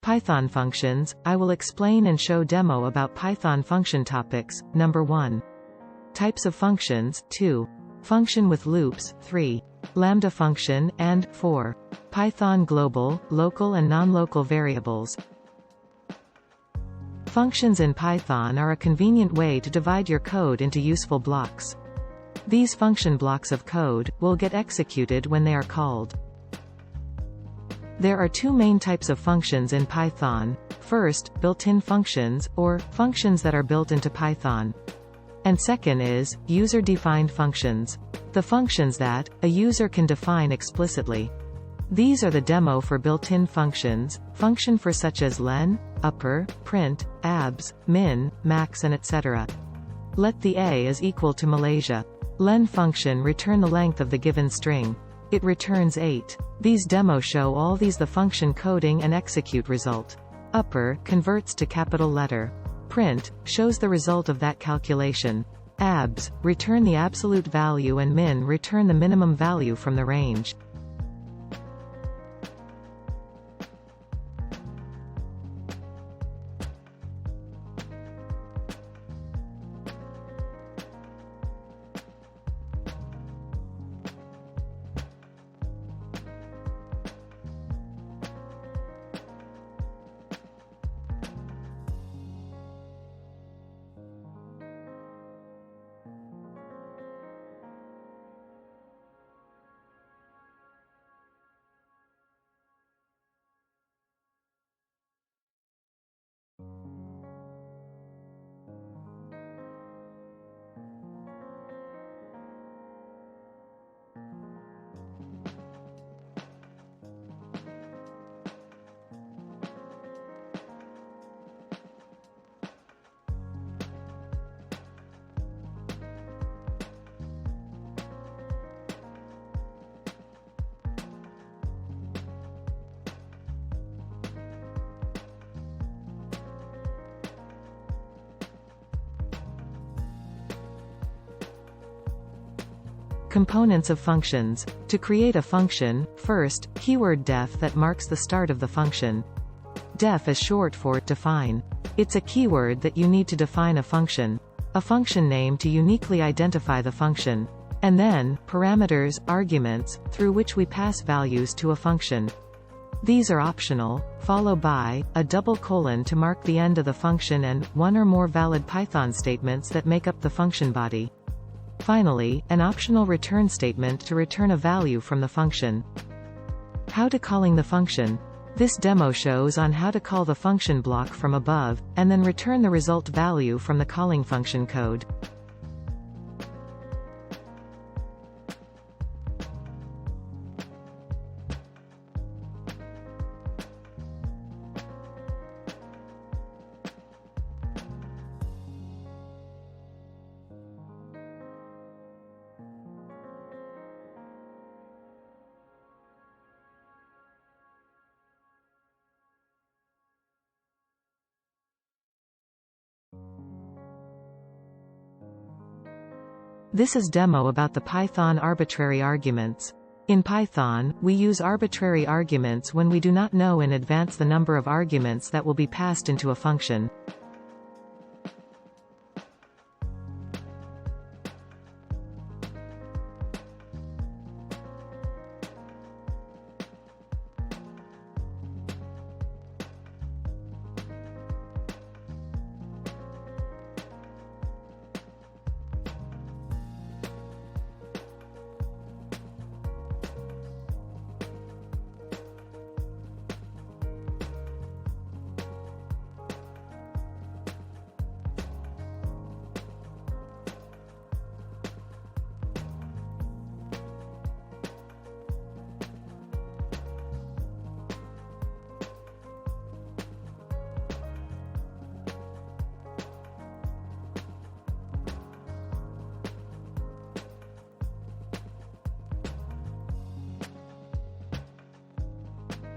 Python functions. I will explain and show demo about Python function topics. Number 1. Types of functions. 2. Function with loops. 3. Lambda function, and 4. Python global, local and non-local variables. Functions in Python are a convenient way to divide your code into useful blocks. These function blocks of code will get executed when they are called. There are two main types of functions in Python. First, built-in functions, or functions that are built into Python. And second is, user-defined functions. The functions that a user can define explicitly. These are the demo for built-in functions, function for such as len, upper, print, abs, min, max and etc. Let the a is equal to Malaysia. Len function return the length of the given string. It returns 8. These demos show all these the function coding and execute result. Upper converts to capital letter. Print shows the result of that calculation. Abs return the absolute value and min return the minimum value from the range. Components of functions. To create a function, first, keyword def that marks the start of the function. Def is short for define. It's a keyword that you need to define a function. A function name to uniquely identify the function. And then, parameters, arguments, through which we pass values to a function. These are optional, followed by a double colon to mark the end of the function and one or more valid Python statements that make up the function body. Finally, an optional return statement to return a value from the function. How to calling the function. This demo shows on how to call the function block from above, and then return the result value from the calling function code. This is demo about the Python arbitrary arguments. In Python, we use arbitrary arguments when we do not know in advance the number of arguments that will be passed into a function.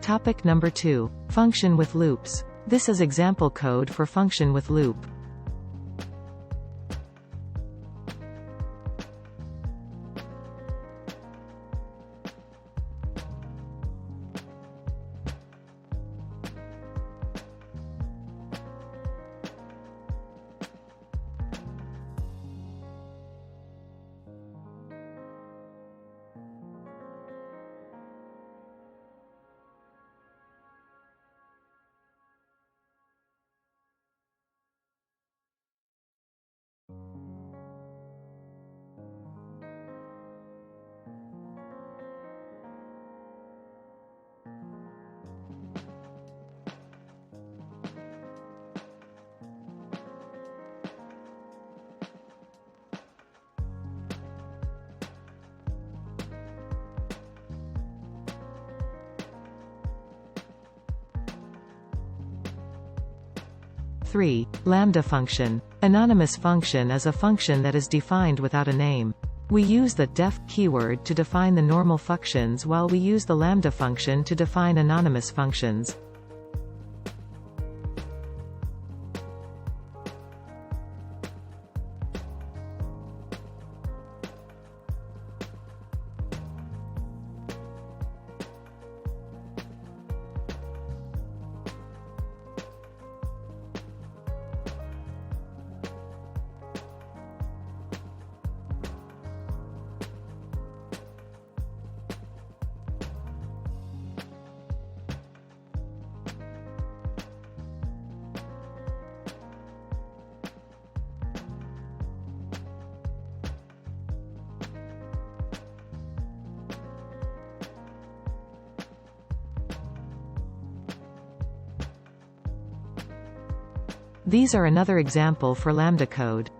Topic number 2. Function with loops. This is example code for function with loop. 3. Lambda function. Anonymous function is a function that is defined without a name. We use the def keyword to define the normal functions while we use the lambda function to define anonymous functions. These are another example for lambda code.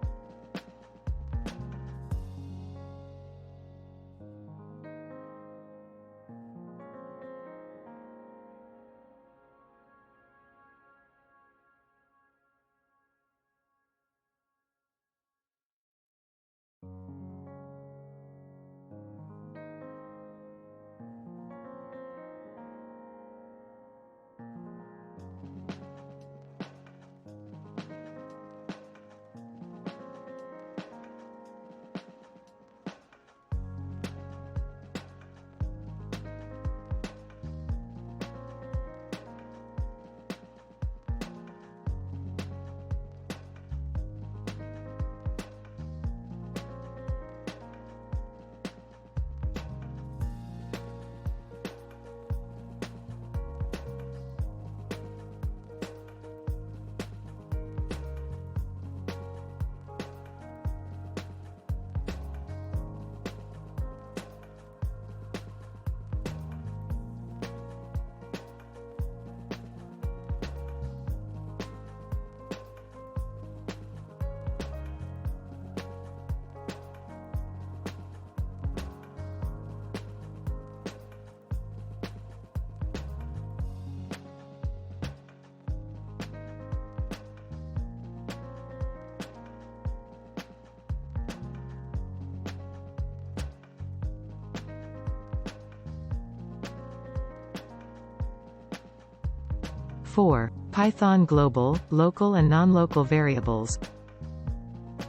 (4) Python global, local and non-local variables.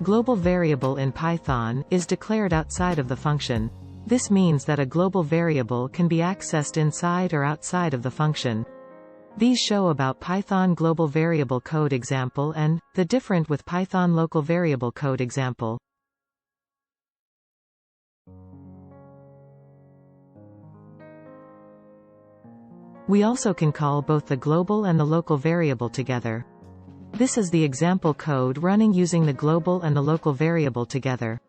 Global variable in Python is declared outside of the function. This means that a global variable can be accessed inside or outside of the function. These show about Python global variable code example and the different with Python local variable code example. We also can call both the global and the local variable together. This is the example code running using the global and the local variable together.